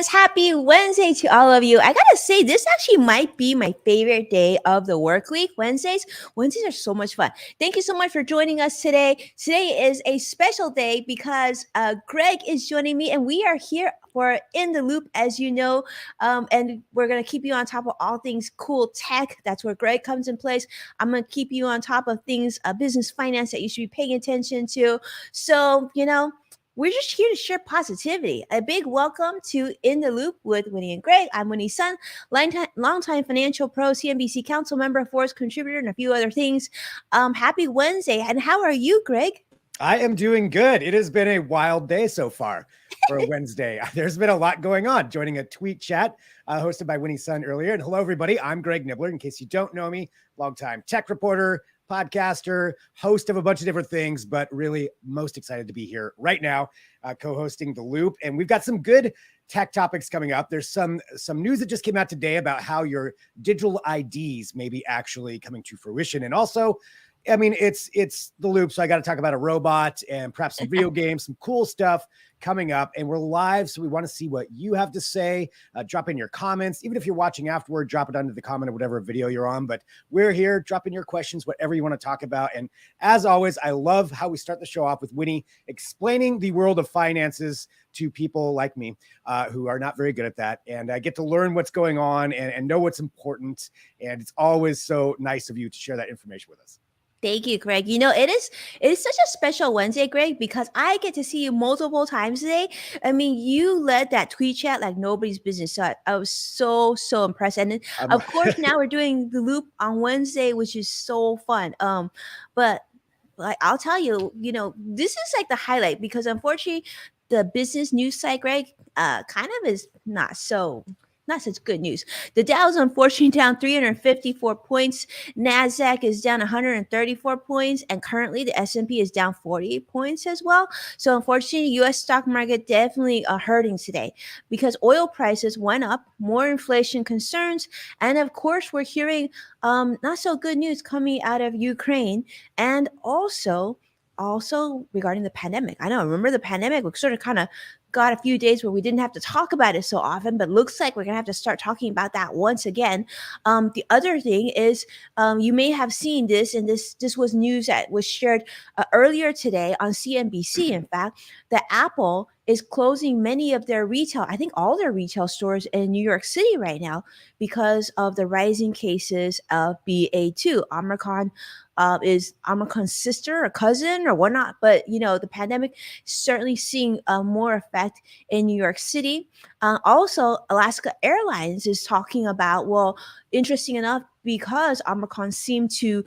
Yes, happy Wednesday to all of you. I gotta say, this actually might be my favorite day of the work week. Wednesdays are so much fun. Thank you so much for joining us today. Today is a special day because Greg is joining me, and we are here for In the Loop, as you know. And we're gonna keep you on top of all things cool tech. That's where Greg comes in place. I'm gonna keep you on top of things business finance that you should be paying attention to. So, we're just here to share positivity. A big welcome to In the Loop with Winnie and Greg. I'm Winnie's son, longtime financial pro, CNBC council member, Forbes contributor, and a few other things. Happy Wednesday. And how are you, Greg? I am doing good. It has been a wild day so far for a Wednesday. There's been a lot going on. Joining a tweet chat hosted by Winnie's son earlier. And hello, everybody. I'm Greg Nibbler. In case you don't know me, longtime tech reporter, podcaster, host of a bunch of different things, but really most excited to be here right now, co-hosting The Loop. And we've got some good tech topics coming up. There's some news that just came out today about how your digital IDs may be actually coming to fruition. And also, I mean, it's The Loop, so I got to talk about a robot and perhaps some video games, some cool stuff coming up. And we're live, so we want to see what you have to say. Drop in your comments. Even if you're watching afterward, drop it under the comment of whatever video you're on. But we're here. Drop in your questions, whatever you want to talk about. And as always, I love how we start the show off with Winnie explaining the world of finances to people like me who are not very good at that. And I get to learn what's going on and know what's important. And it's always so nice of you to share that information with us. Thank you, Greg. It is such a special Wednesday, Greg, because I get to see you multiple times today. I mean, you led that tweet chat like nobody's business. So I was so impressed. And then, of course, now we're doing The Loop on Wednesday, which is so fun. But like I'll tell you, this is like the highlight because unfortunately, the business news site, Greg, kind of is not such good news. The Dow is unfortunately down 354 points. NASDAQ is down 134 points. And currently the S&P is down 48 points as well. So unfortunately, U.S. stock market definitely hurting today because oil prices went up, more inflation concerns. And of course, we're hearing not so good news coming out of Ukraine. And also regarding the pandemic. I know, remember the pandemic? We sort of kind of got a few days where we didn't have to talk about it so often, but looks like we're going to have to start talking about that once again. The other thing is you may have seen this, and this was news that was shared earlier today on CNBC, in fact, that Apple is closing many of their retail, I think all their retail stores in New York City right now because of the rising cases of BA2. Omicron is Omicron's sister or cousin or whatnot, but the pandemic is certainly seeing more effect in New York City. Also, Alaska Airlines is talking about, well, interesting enough, because Omicron seemed to,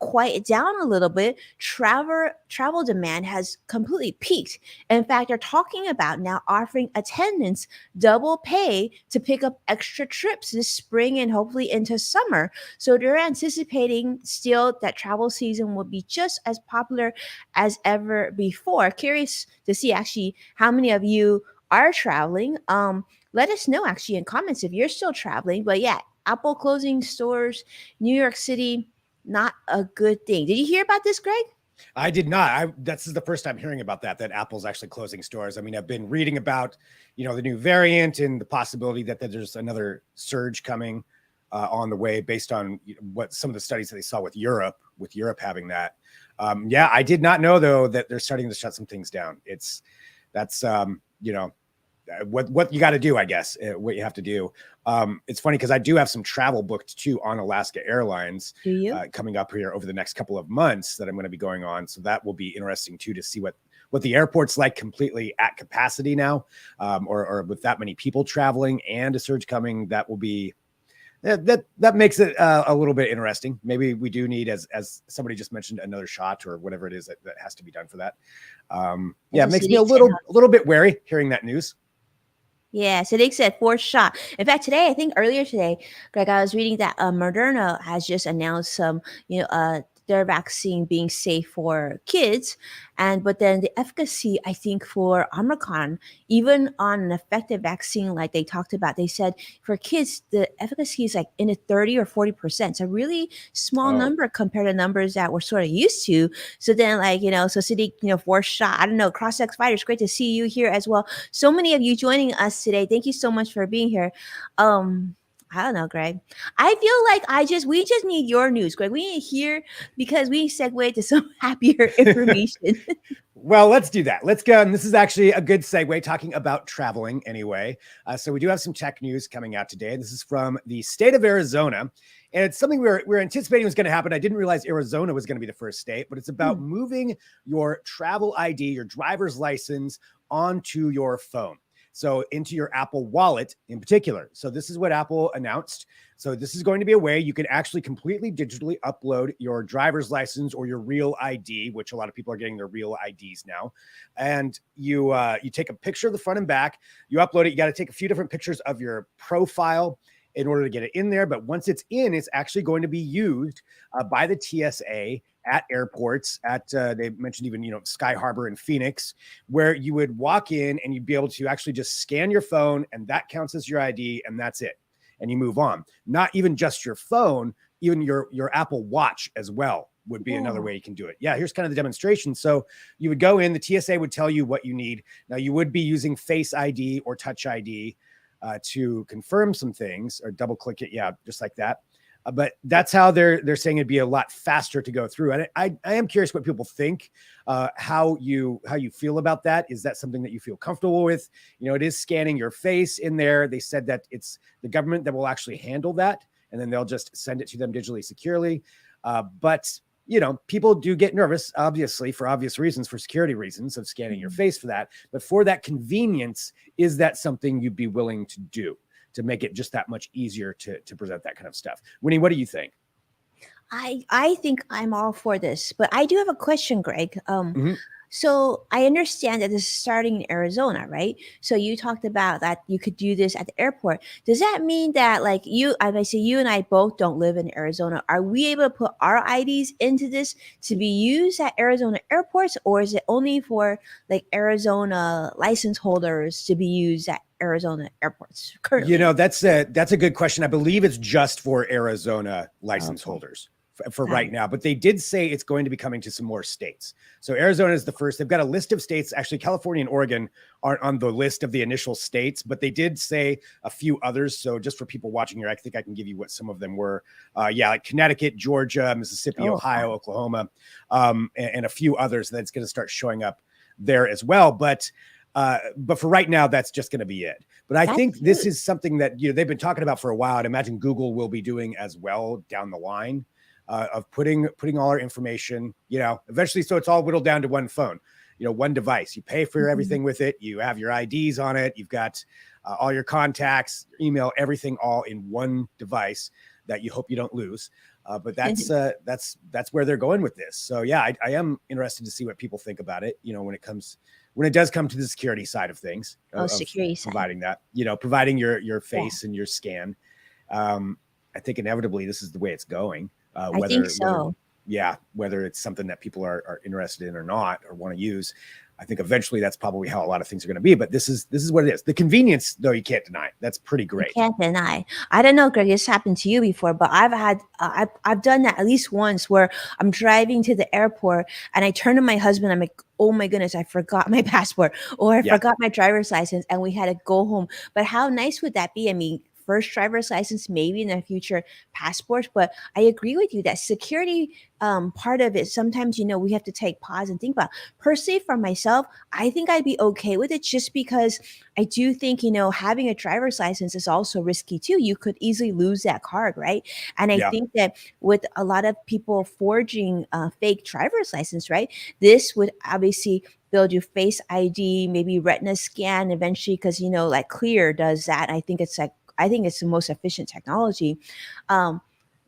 quiet down a little bit, travel demand has completely peaked. In fact, they're talking about now offering attendants double pay to pick up extra trips this spring and hopefully into summer. So they're anticipating still that travel season will be just as popular as ever before. Curious to see actually how many of you are traveling. Let us know actually in comments if you're still traveling. But yeah, Apple closing stores, New York City, not a good thing. Did you hear about this, Greg? I did not. This is the first time hearing about that Apple's actually closing stores. I mean, I've been reading about, the new variant and the possibility that there's another surge coming on the way based on what some of the studies that they saw with Europe having that. Yeah, I did not know, though, that they're starting to shut some things down. That's what you got to do, I guess, what you have to do. It's funny because I do have some travel booked too on Alaska Airlines coming up here over the next couple of months that I'm going to be going on. So that will be interesting too, to see what the airport's like completely at capacity now, or with that many people traveling and a surge coming. That will be, that makes it a little bit interesting. Maybe we do need, as somebody just mentioned, another shot or whatever it is that has to be done for that. It makes me a little bit wary hearing that news. Yeah, so they said fourth shot. In fact, earlier today, Greg, I was reading that Moderna has just announced some, their vaccine being safe for kids, and but then the efficacy, I think, for Omicron, even on an effective vaccine like they talked about, they said for kids the efficacy is like in the 30 or 40%. It's a really small Oh, number compared to numbers that we're sort of used to. So then, like, so City, fourth shot, I don't know, cross X fighters, great to see you here as well. So many of you joining us today. Thank you so much for being here. I don't know, Greg. I feel like we just need your news, Greg. We need to hear, because we segue to some happier information. well, let's do that. Let's go. And this is actually a good segue talking about traveling anyway. So we do have some tech news coming out today. This is from the state of Arizona. And it's something we're anticipating was going to happen. I didn't realize Arizona was going to be the first state, but it's about moving your travel ID, your driver's license, onto your phone. So into your Apple Wallet in particular. So this is what Apple announced. So this is going to be a way you can actually completely digitally upload your driver's license or your real ID, which a lot of people are getting their real IDs now. And you take a picture of the front and back, you upload it. You got to take a few different pictures of your profile in order to get it in there. But once it's in, it's actually going to be used by the TSA at airports, they mentioned even, Sky Harbor in Phoenix, where you would walk in and you'd be able to actually just scan your phone and that counts as your ID and that's it. And you move on. Not even just your phone, even your Apple Watch as well would be another way you can do it. Yeah, here's kind of the demonstration. So you would go in, the TSA would tell you what you need. Now you would be using Face ID or Touch ID to confirm some things or double click it. Yeah, just like that. But that's how they're saying it'd be a lot faster to go through. And I am curious what people think, how you feel about that. Is that something that you feel comfortable with? It is scanning your face in there. They said that it's the government that will actually handle that, and then they'll just send it to them digitally securely. But people do get nervous, obviously, for obvious reasons, for security reasons, of scanning your face for that. But for that convenience, is that something you'd be willing to do to make it just that much easier to present that kind of stuff? Winnie, what do you think? I think I'm all for this, but I do have a question, Greg. Mm-hmm. So I understand that this is starting in Arizona, right? So you talked about that you could do this at the airport. Does that mean that, like, I say you and I both don't live in Arizona? Are we able to put our IDs into this to be used at Arizona airports, or is it only for like Arizona license holders to be used at Arizona airports currently? That's a good question. I believe it's just for Arizona license holders for right now, but they did say it's going to be coming to some more states. So Arizona is the first. They've got a list of states. Actually, California and Oregon aren't on the list of the initial states, but they did say a few others. So just for people watching here, I think I can give you what some of them were. Like Connecticut, Georgia, Mississippi, Ohio, Oklahoma, and a few others that's going to start showing up there as well. But for right now, that's just going to be it. But I think this is something that they've been talking about for a while. I'd imagine Google will be doing as well down the line, of putting all our information, eventually. So it's all whittled down to one phone, one device. You pay for everything with it. You have your IDs on it. You've got all your contacts, email, everything all in one device that you hope you don't lose. But that's where they're going with this. So yeah, I am interested to see what people think about it. When it does come to the security side of things, security side, providing that, providing your face and your scan. I think inevitably this is the way it's going. I think so. Whether it's something that people are interested in or not, or want to use. I think eventually that's probably how a lot of things are going to be. But this is what it is. The convenience, though, you can't deny. That's pretty great. You can't deny. I don't know, Greg, this happened to you before, but I've done that at least once, where I'm driving to the airport and I turn to my husband. I'm like, oh my goodness, I forgot my passport, or I forgot my driver's license, and we had to go home. But how nice would that be? I mean, first driver's license, maybe in the future passports. But I agree with you that security part of it, sometimes, we have to take pause and think about. Personally, for myself, I think I'd be okay with it, just because I do think, having a driver's license is also risky too. You could easily lose that card, right? And I think that with a lot of people forging fake driver's license, right, this would obviously build your Face ID, maybe retina scan eventually, because like Clear does that. I think it's the most efficient technology.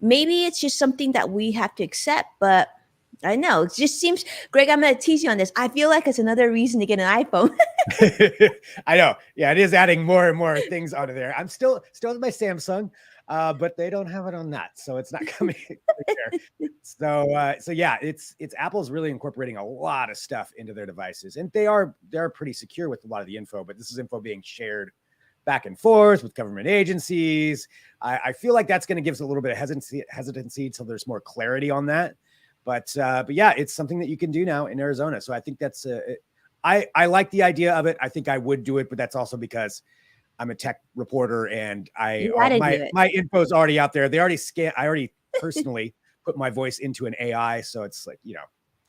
Maybe it's just something that we have to accept, but I know it just seems, Greg, I'm going to tease you on this. I feel like it's another reason to get an iPhone. I know. Yeah, it is adding more and more things onto there. I'm still with my Samsung. but they don't have it on that, so it's not coming there. So yeah, it's Apple's really incorporating a lot of stuff into their devices, and they're pretty secure with a lot of the info. But this is info being shared back and forth with government agencies. I feel like that's going to give us a little bit of hesitancy until there's more clarity on that. But yeah, it's something that you can do now in Arizona. So I think that's I like the idea of it. I think I would do it, but that's also because I'm a tech reporter and You gotta do it. my info is already out there. They already I already personally put my voice into an AI, so it's like,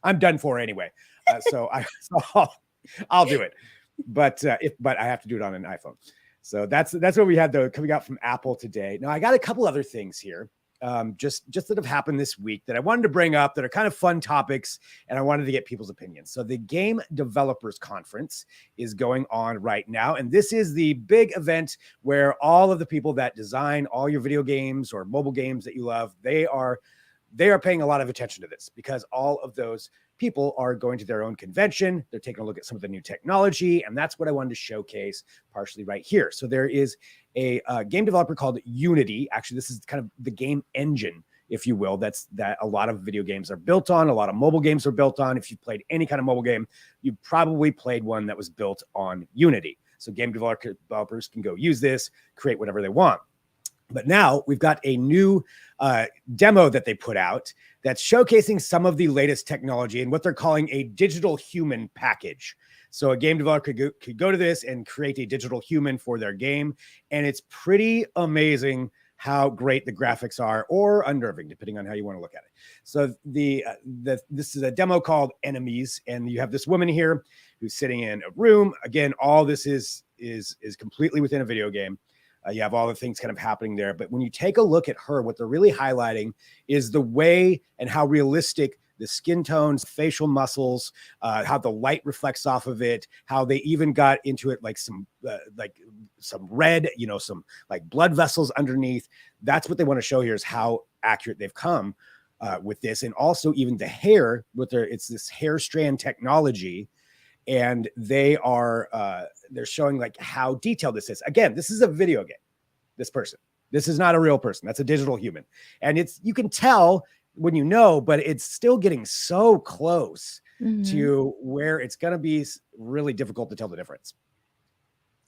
I'm done for anyway. So I'll do it. But I have to do it on an iPhone. So that's what we had though coming out from Apple today. Now I got a couple other things here. Just that have happened this week that I wanted to bring up that are kind of fun topics, and I wanted to get people's opinions. So the Game Developers Conference is going on right now, and this is the big event where all of the people that design all your video games or mobile games that you love, they are paying a lot of attention to this because all of those people are going to their own convention. They're taking a look at some of the new technology, and that's what I wanted to showcase partially right here. So there is a game developer called Unity. Actually, this is kind of the game engine, if you will, that a lot of video games are built on, a lot of mobile games are built on. If you've played any kind of mobile game, you probably played one that was built on Unity. So game developers can go use this, create whatever they want. But now we've got a new demo that they put out that's showcasing some of the latest technology and what they're calling a digital human package. So a game developer could go to this and create a digital human for their game. And it's pretty amazing how great the graphics are, or unnerving, depending on how you want to look at it. So this is a demo called Enemies. And you have this woman here who's sitting in a room. Again, all this is completely within a video game. You have all the things kind of happening there. But when you take a look at her, what they're really highlighting is the way and how realistic the skin tones, facial muscles, how the light reflects off of it, how they even got into it like some red, some like blood vessels underneath. That's what they want to show here, is how accurate they've come with this. And also even the hair it's this hair strand technology. And they're showing like how detailed this is. Again, this is a video game. This is not a real person. That's a digital human. And you can tell when but it's still getting so close to where it's going to be really difficult to tell the difference.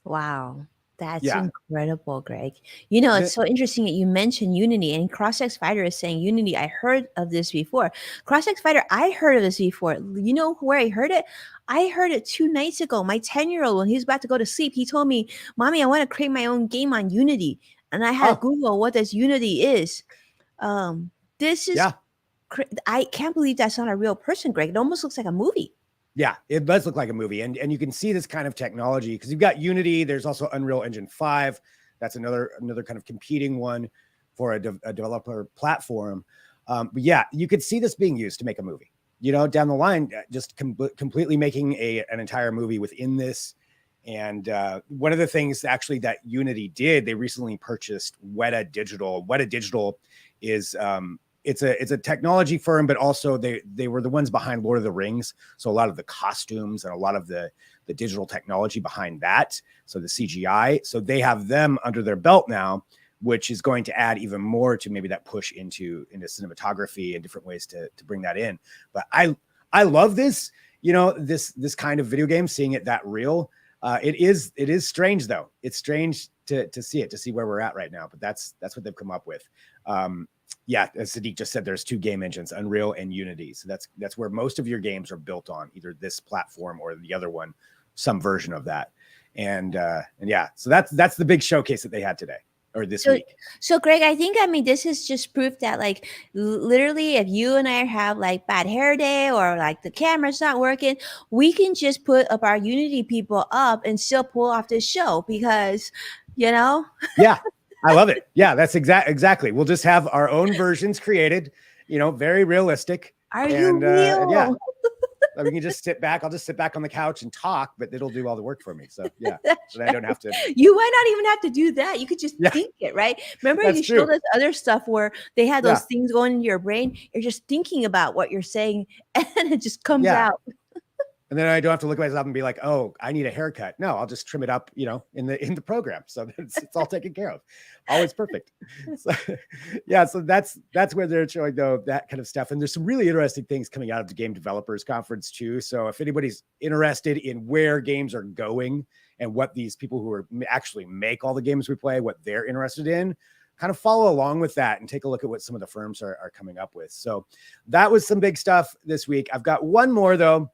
Wow. That's incredible, Greg. It's so interesting that you mentioned Unity, and CrossX Fighter is saying Unity. I heard of this before. CrossX Fighter, I heard of this before. You know where I heard it? I heard it 2 nights ago. My 10-year-old, when he was about to go to sleep, he told me, "Mommy, I want to create my own game on Unity." And I had to Google what this Unity is. This is, I can't believe that's not a real person, Greg. It almost looks like a movie. Yeah, it does look like a movie. And you can see this kind of technology because you've got Unity. There's also Unreal Engine 5. That's another kind of competing one for a developer platform. But yeah, you could see this being used to make a movie, down the line, just completely making an entire movie within this. And one of the things actually that Unity did, they recently purchased Weta Digital. Weta Digital is it's a technology firm, but also they were the ones behind Lord of the Rings. So a lot of the costumes and a lot of the digital technology behind that. So the CGI. So they have them under their belt now, which is going to add even more to maybe that push into cinematography and different ways to bring that in. But I love this, this kind of video game, seeing it that real. It is strange though. It's strange to see where we're at right now, but that's what they've come up with. Yeah, as Sadiq just said, there's 2 game engines, Unreal and Unity. So that's where most of your games are built on, either this platform or the other one, some version of that. And yeah, so that's the big showcase that they had today or this week. So Greg, I think, this is just proof that like literally if you and I have like bad hair day or like the camera's not working, we can just put up our Unity people up and still pull off this show because, Yeah. I love it. Yeah, that's exactly. We'll just have our own versions created, very realistic. You real? Yeah, we can just sit back. I'll just sit back on the couch and talk, but it'll do all the work for me. So yeah, so I don't have to. You might not even have to do that. You could just think it, right? Remember you showed us other stuff where they had those things going into your brain. You're just thinking about what you're saying and it just comes out. And then I don't have to look at myself and be like, oh, I need a haircut. No, I'll just trim it up, in the program. So it's all taken care of. Always perfect. So, yeah, so that's where they're showing though that kind of stuff. And there's some really interesting things coming out of the Game Developers Conference too. So if anybody's interested in where games are going and what these people who are actually make all the games we play, what they're interested in, kind of follow along with that and take a look at what some of the firms are coming up with. So that was some big stuff this week. I've got one more though,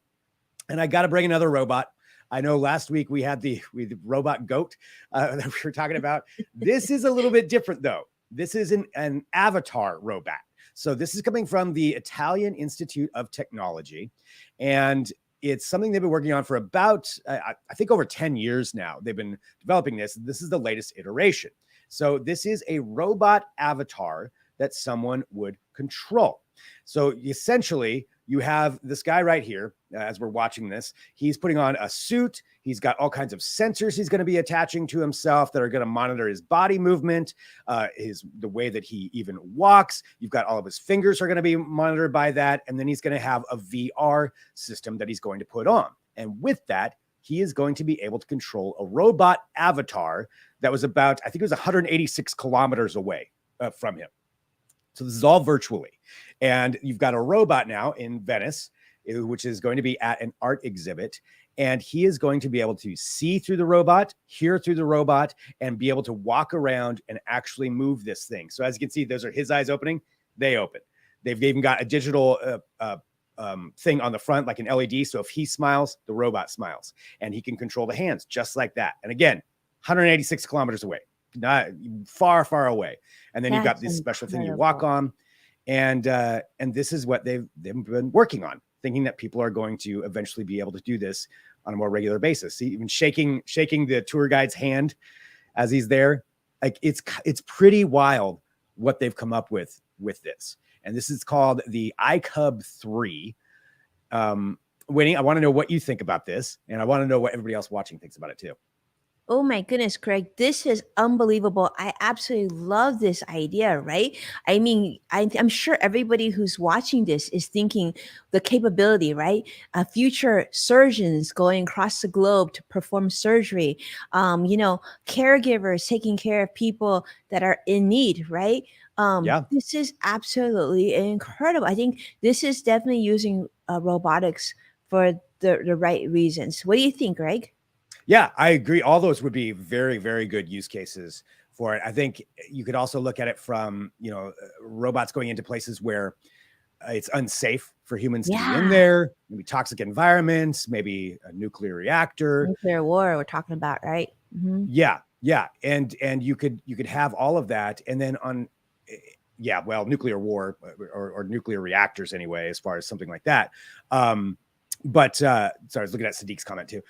and I got to bring another robot. I know last week we had the robot goat that we were talking about. This is a little bit different though. This is an avatar robot. So this is coming from the Italian Institute of Technology, and it's something they've been working on for about, I think, over 10 years now. They've been developing this. This is the latest iteration. So this is a robot avatar that someone would control. So essentially, you have this guy right here, as we're watching this. He's putting on a suit. He's got all kinds of sensors he's going to be attaching to himself that are going to monitor his body movement, the way that he even walks. You've got all of his fingers are going to be monitored by that. And then he's going to have a VR system that he's going to put on. And with that, he is going to be able to control a robot avatar that was about, I think it was 186 kilometers away from him. So this is all virtually. And you've got a robot now in Venice, which is going to be at an art exhibit. And he is going to be able to see through the robot, hear through the robot, and be able to walk around and actually move this thing. So as you can see, those are his eyes opening. They open. They've even got a digital thing on the front, like an LED. So if he smiles, the robot smiles. And he can control the hands just like that. And again, 186 kilometers away. Not far, far away. And then you've got this special thing you walk on. And this is what they've been working on, thinking that people are going to eventually be able to do this on a more regular basis. See, even shaking the tour guide's hand as he's there. Like it's pretty wild what they've come up with this. And this is called the iCub 3. Winnie, I want to know what you think about this. And I want to know what everybody else watching thinks about it too. Oh my goodness, Greg, this is unbelievable. I absolutely love this idea, right? I mean, I'm sure everybody who's watching this is thinking the capability, right? Future surgeons going across the globe to perform surgery, caregivers taking care of people that are in need, right? Yeah. This is absolutely incredible. I think this is definitely using robotics for the right reasons. What do you think, Greg? Yeah, I agree. All those would be very, very good use cases for it. I think you could also look at it from, robots going into places where it's unsafe for humans to be in there, maybe toxic environments, maybe a nuclear reactor. Nuclear war we're talking about, right? Mm-hmm. Yeah. And you could have all of that. And then nuclear war or nuclear reactors anyway, as far as something like that. But sorry, I was looking at Sadiq's comment too.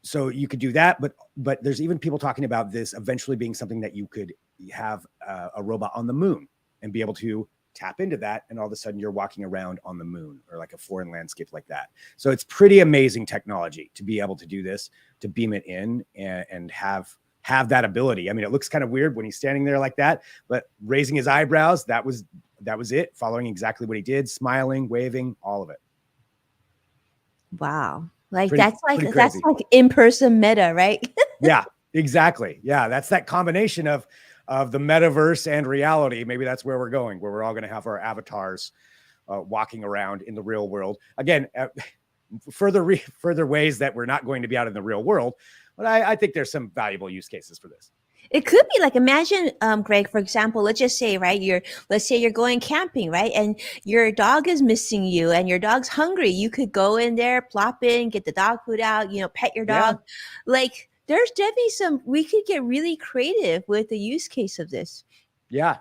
So you could do that, but there's even people talking about this eventually being something that you could have a robot on the moon and be able to tap into that. And all of a sudden you're walking around on the moon or like a foreign landscape like that. So it's pretty amazing technology to be able to do this, to beam it in and have that ability. I mean, it looks kind of weird when he's standing there like that, but raising his eyebrows, that was it, following exactly what he did, smiling, waving, all of it. Wow. That's like in-person meta, right? Yeah, exactly. Yeah, that's that combination of the metaverse and reality. Maybe that's where we're going, where we're all going to have our avatars walking around in the real world. Again, further ways that we're not going to be out in the real world. But I think there's some valuable use cases for this. It could be like, imagine, Greg, for example, let's just say, right, let's say you're going camping, right? And your dog is missing you and your dog's hungry. You could go in there, plop in, get the dog food out, pet your dog. Yeah. Like there's definitely we could get really creative with the use case of this. Yeah.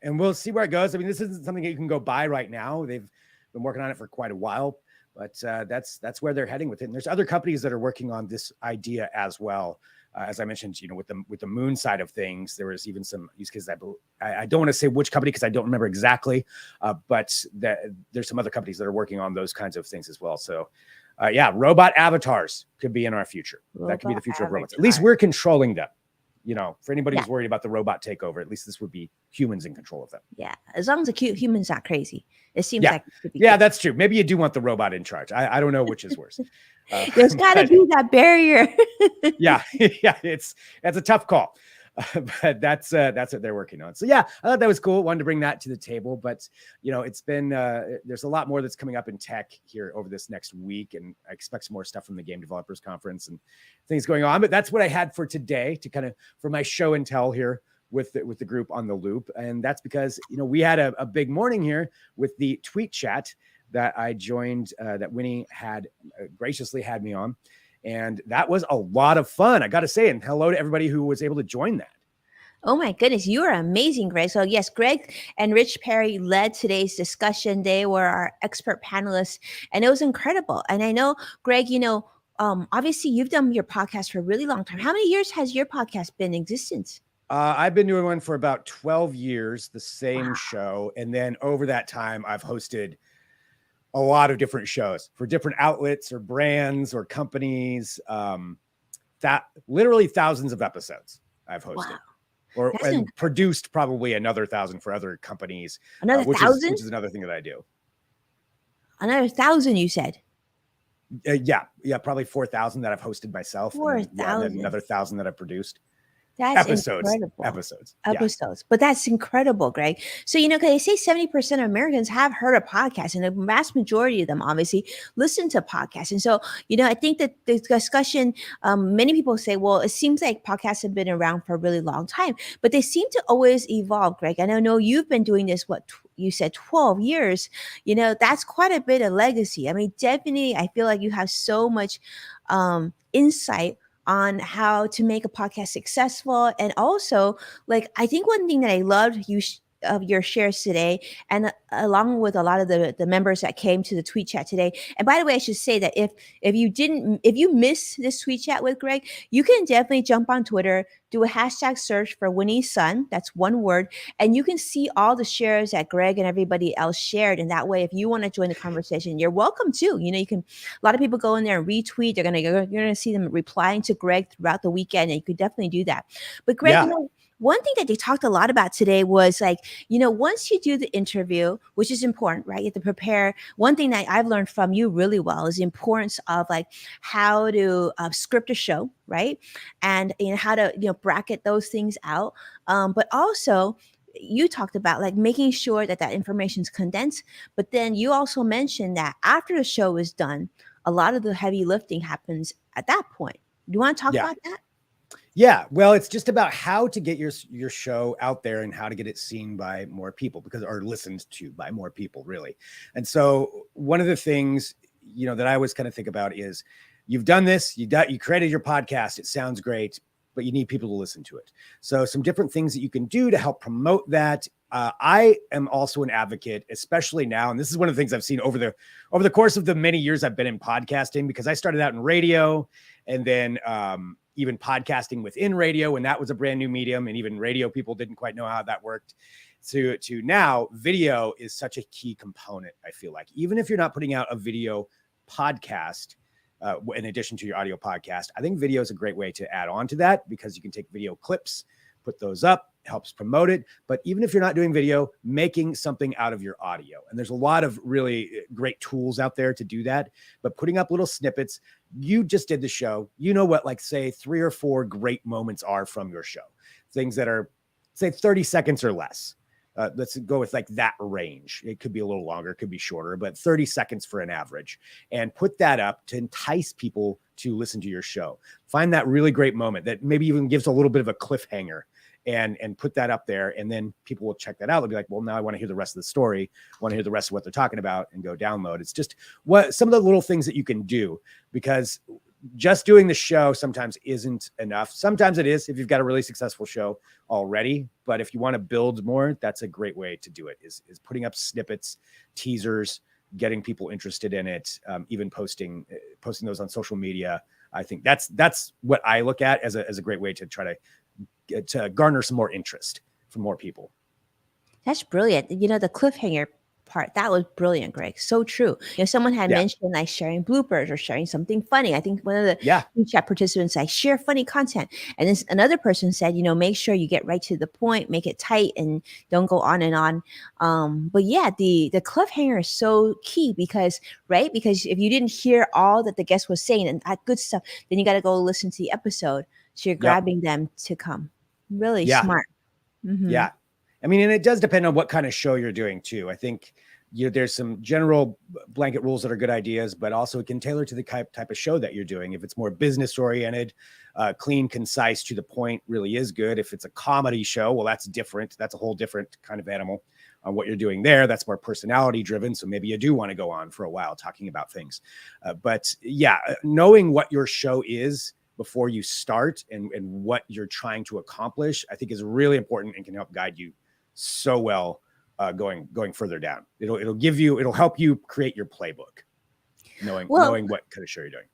And we'll see where it goes. I mean, this isn't something that you can go buy right now. They've been working on it for quite a while, but that's where they're heading with it. And there's other companies that are working on this idea as well. As I mentioned, with the moon side of things, there was even some use cases. I don't want to say which company because I don't remember exactly, but there's some other companies that are working on those kinds of things as well. So, robot avatars could be in our future. That could be the future of robots. At least we're controlling them. for anybody Yeah. who's worried about the robot takeover, at least this would be humans in control of them. Yeah. As long as the cute human's not crazy, it seems Yeah. like it should be Yeah, good. that's true. Maybe you do want the robot in charge. I don't know which is worse. There's got to But be that barrier. yeah, yeah, that's a tough call. But that's what they're working on. So yeah, I thought that was cool. Wanted to bring that to the table, but it's been there's a lot more that's coming up in tech here over this next week, and I expect some more stuff from the Game Developers Conference and things going on. But that's what I had for today to kind of for my show and tell here with the group on the loop, and that's because we had a big morning here with the tweet chat that I joined that Winnie had graciously had me on. And that was a lot of fun, I got to say. And hello to everybody who was able to join that. Oh my goodness, you are amazing, Greg. So yes, Greg and Rich Perry led today's discussion. They were our expert panelists, and it was incredible. And I know, Greg, obviously you've done your podcast for a really long time. How many years has your podcast been in existence? I've been doing one for about 12 years, the same Wow. show. And then over that time, I've hosted a lot of different shows for different outlets or brands or companies. That literally thousands of episodes I've hosted. Wow. And produced probably another 1,000 for other companies. Another 1,000? Which is another thing that I do. Another 1,000, you said? Yeah, probably 4,000 that I've hosted myself. 4,000. And then another 1,000 that I've produced. That's incredible. Episodes. Yeah. But that's incredible, Greg. So, because they say 70% of Americans have heard a podcast, and the vast majority of them obviously listen to podcasts. And so, I think that the discussion, many people say, well, it seems like podcasts have been around for a really long time, but they seem to always evolve, Greg. And I know you've been doing this, you said 12 years, that's quite a bit of legacy. I mean, definitely, I feel like you have so much insight on how to make a podcast successful. And also, I think one thing that I loved of your shares today, and along with a lot of the members that came to the tweet chat today. And by the way, I should say that if you miss this tweet chat with Greg, you can definitely jump on Twitter, do a hashtag search for Winnie Sun, that's one word, and you can see all the shares that Greg and everybody else shared. And that way, if you want to join the conversation, you're welcome too. You can, a lot of people go in there and retweet. You're gonna see them replying to Greg throughout the weekend, and you could definitely do that. But Greg, Yeah. One thing that they talked a lot about today was once you do the interview, which is important, right? You have to prepare. One thing that I've learned from you really well is the importance of how to script a show, right? And how to bracket those things out. But also, you talked about making sure that information is condensed. But then you also mentioned that after the show is done, a lot of the heavy lifting happens at that point. Do you want to talk about that? Yeah, well, it's just about how to get your show out there and how to get it seen by more people or listened to by more people, really. And so one of the things, that I always kind of think about is you've done this, you created your podcast, it sounds great, but you need people to listen to it. So some different things that you can do to help promote that. I am also an advocate, especially now, and this is one of the things I've seen over the course of the many years I've been in podcasting, because I started out in radio and then even podcasting within radio when that was a brand new medium, and even radio people didn't quite know how that worked. To now, video is such a key component, I feel like. Even if you're not putting out a video podcast, in addition to your audio podcast, I think video is a great way to add on to that, because you can take video clips, put those up, helps promote it. But even if you're not doing video, making something out of your audio. And there's a lot of really great tools out there to do that. But putting up little snippets, you just did the show. You know what, say 3 or 4 great moments are from your show. Things that are, say, 30 seconds or less. Let's go with that range. It could be a little longer, it could be shorter, but 30 seconds for an average. And put that up to entice people to listen to your show. Find that really great moment that maybe even gives a little bit of a cliffhanger, and put that up there. And then people will check that out. They'll be like, well, now I want to hear the rest of the story. I want to hear the rest of what they're talking about, and go download. It's just some of the little things that you can do, because just doing the show sometimes isn't enough. Sometimes it is if you've got a really successful show already. But if you want to build more, that's a great way to do it, is putting up snippets, teasers, getting people interested in it, even posting those on social media. I think that's what I look at as a great way to try to garner some more interest from more people. That's brilliant. The cliffhanger part. That was brilliant, Greg. So true. Someone had Yeah. mentioned like sharing bloopers or sharing something funny. I think one of the Yeah. chat participants like share funny content. And then another person said, make sure you get right to the point, make it tight and don't go on and on. But yeah, the cliffhanger is so key because, right? Because if you didn't hear all that the guest was saying and that good stuff, then you got to go listen to the episode. So you're Yep. grabbing them to come. Really Yeah. smart. Mm-hmm. Yeah. I mean, and it does depend on what kind of show you're doing too. I think there's some general blanket rules that are good ideas, but also it can tailor to the type of show that you're doing. If it's more business oriented, clean, concise, to the point really is good. If it's a comedy show, well, that's different. That's a whole different kind of animal on what you're doing there. That's more personality driven. So maybe you do want to go on for a while talking about things. But yeah, knowing what your show is before you start and what you're trying to accomplish, I think is really important and can help guide you so well going further down. It'll help you create your playbook, knowing what kind of show you're doing.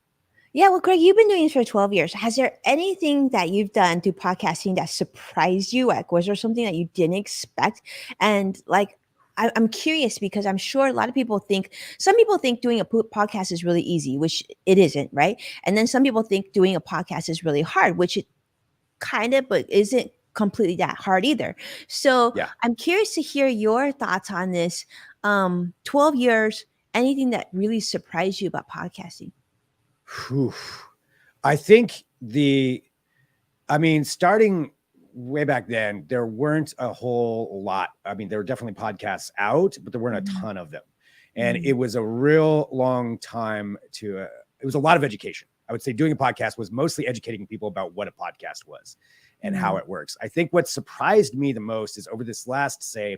Yeah, well, Greg, you've been doing this for 12 years. Has there anything that you've done through podcasting that surprised you? Like, was there something that you didn't expect? And like, I'm curious because I'm sure a lot of people think, some people think doing a podcast is really easy, which it isn't, right? And then some people think doing a podcast is really hard, which it kind of, but isn't completely that hard either. So Yeah. I'm curious to hear your thoughts on this. 12 years, anything that really surprised you about podcasting? Whew. I think starting way back then, there weren't a whole lot. I mean, there were definitely podcasts out, but there weren't a ton of them. And it was a real long time it was a lot of education. I would say doing a podcast was mostly educating people about what a podcast was and how it works. I think what surprised me the most is over this last, I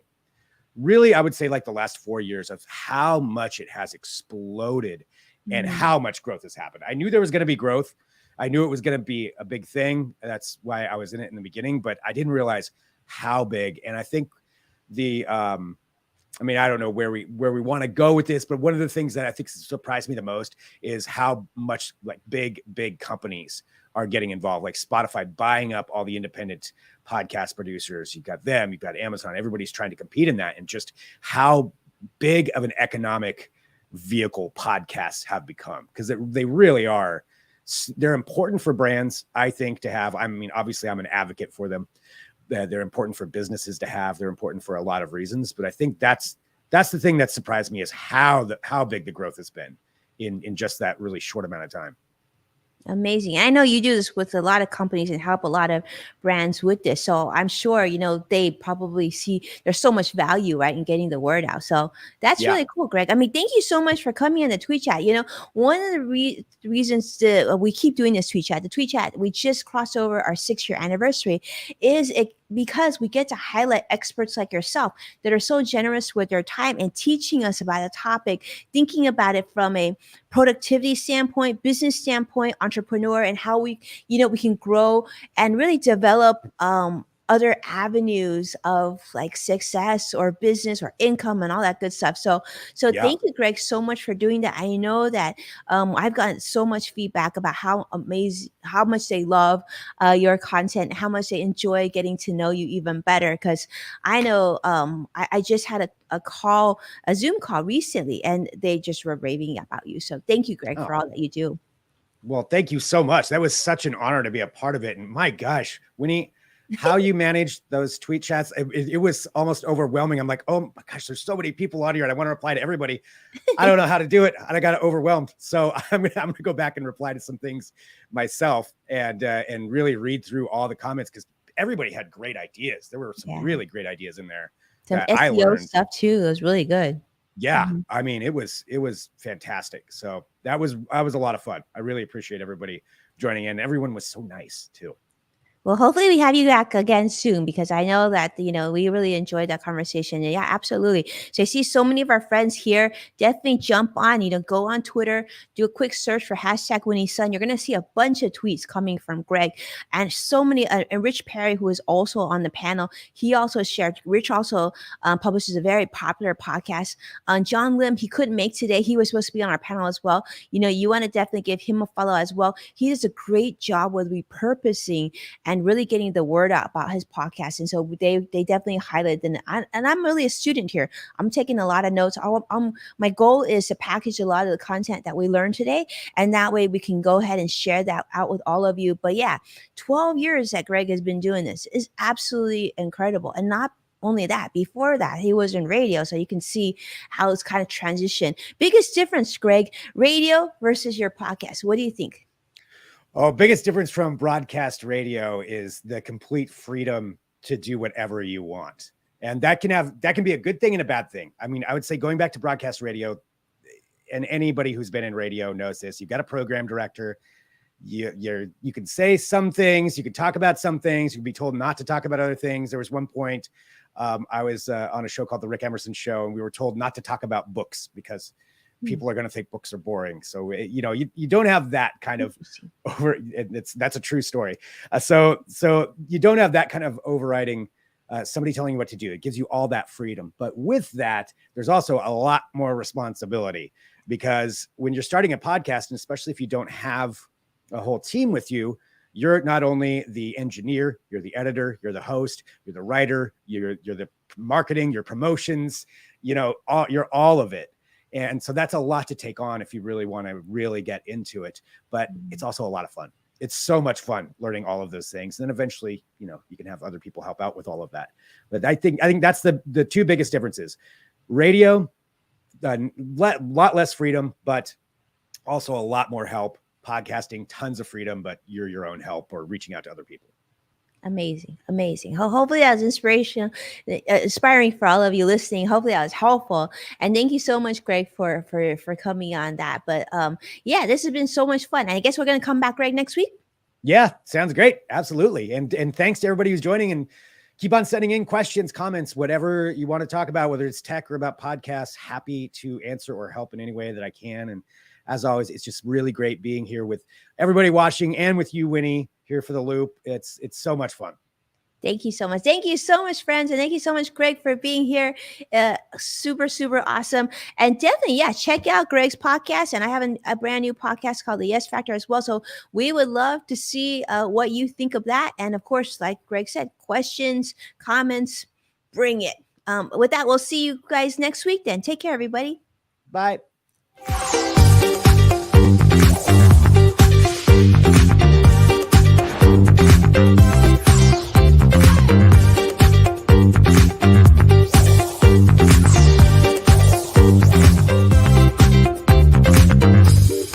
would say like the last 4 years of how much it has exploded and how much growth has happened. I knew there was going to be growth. I knew it was going to be a big thing. That's why I was in it in the beginning, but I didn't realize how big. And I think I don't know where we want to go with this, but one of the things that I think surprised me the most is how much like big companies are getting involved, like Spotify buying up all the independent podcast producers. You've got them, you've got Amazon, everybody's trying to compete in that, and just how big of an economic vehicle podcasts have become, because they really are. They're important for brands, I think, to have. I mean, obviously I'm an advocate for them. They're important for businesses to have. They're important for a lot of reasons, but I think that's the thing that surprised me is how big the growth has been in just that really short amount of time. Amazing. I know you do this with a lot of companies and help a lot of brands with this. So I'm sure, they probably see there's so much value, right, in getting the word out. So that's really cool, Greg. I mean, thank you so much for coming on the tweet chat. One of the reasons that we keep doing this tweet chat, we just crossed over our 6-year anniversary, is because we get to highlight experts like yourself that are so generous with their time and teaching us about a topic, thinking about it from a productivity standpoint, business standpoint, entrepreneur, and how we can grow and really develop other avenues of like success or business or income and all that good stuff. So thank you, Greg, so much for doing that. I know that I've gotten so much feedback about how much they love your content, how much they enjoy getting to know you even better. Because I know I just had a Zoom call recently, and they just were raving about you. So thank you, Greg, for all that you do. Well, thank you so much. That was such an honor to be a part of it. And my gosh, Winnie, how you managed those tweet chats, it was almost overwhelming. I'm like, oh my gosh, there's so many people on here and I want to reply to everybody. I don't know how to do it. I got overwhelmed. So I'm gonna go back and reply to some things myself and really read through all the comments, because everybody had great ideas. There were some really great ideas in there. Some that SEO I learned stuff too. It was really good. Yeah. I mean, it was fantastic. So that was a lot of fun. I really appreciate everybody joining in. Everyone was so nice too. Well, hopefully we have you back again soon, because I know that, we really enjoyed that conversation. And yeah, absolutely. So I see so many of our friends here. Definitely jump on, go on Twitter, do a quick search for #Winnie Sun. You're going to see a bunch of tweets coming from Greg, and so many, and Rich Perry, who is also on the panel. He also shared, Rich also publishes a very popular podcast. John Lim, he couldn't make today. He was supposed to be on our panel as well. You want to definitely give him a follow as well. He does a great job with repurposing and really getting the word out about his podcast. And so they definitely highlighted, and I'm really a student here. I'm taking a lot of notes. My goal is to package a lot of the content that we learned today, and that way we can go ahead and share that out with all of you. But yeah, 12 years that Greg has been doing this is absolutely incredible. And not only that, before that, he was in radio. So you can see how it's kind of transition. Biggest difference, Greg, radio versus your podcast. What do you think? Oh, biggest difference from broadcast radio is the complete freedom to do whatever you want. And that can be a good thing and a bad thing. I mean, I would say going back to broadcast radio, and anybody who's been in radio knows this, you've got a program director. You can say some things, you can talk about some things, you can be told not to talk about other things. There was one point I was on a show called The Rick Emerson Show, and we were told not to talk about books because people are going to think books are boring. So, you don't have that kind of that's a true story. So you don't have that kind of overriding somebody telling you what to do. It gives you all that freedom. But with that, there's also a lot more responsibility, because when you're starting a podcast, and especially if you don't have a whole team with you, you're not only the engineer, you're the editor, you're the host, you're the writer, you're the marketing, your promotions, you're all of it. And so that's a lot to take on if you really want to really get into it. But it's also a lot of fun. It's so much fun learning all of those things. And then eventually, you can have other people help out with all of that. But I think that's the two biggest differences. Radio, a lot less freedom, but also a lot more help. Podcasting, tons of freedom, but you're your own help or reaching out to other people. Amazing. Hopefully that was inspiring for all of you listening. Hopefully that was helpful. And thank you so much, Greg, for coming on that. But yeah, this has been so much fun. And I guess we're going to come back, Greg, next week. Yeah, sounds great. Absolutely. And thanks to everybody who's joining, and keep on sending in questions, comments, whatever you want to talk about, whether it's tech or about podcasts. Happy to answer or help in any way that I can. And as always, it's just really great being here with everybody watching, and with you, Winnie, here for the loop. It's so much fun. Thank you so much. Thank you so much, friends. And thank you so much, Greg, for being here. Super, super awesome. And definitely, yeah, check out Greg's podcast. And I have a brand new podcast called The Yes Factor as well. So we would love to see what you think of that. And of course, like Greg said, questions, comments, bring it. With that, we'll see you guys next week then. Take care, everybody. Bye.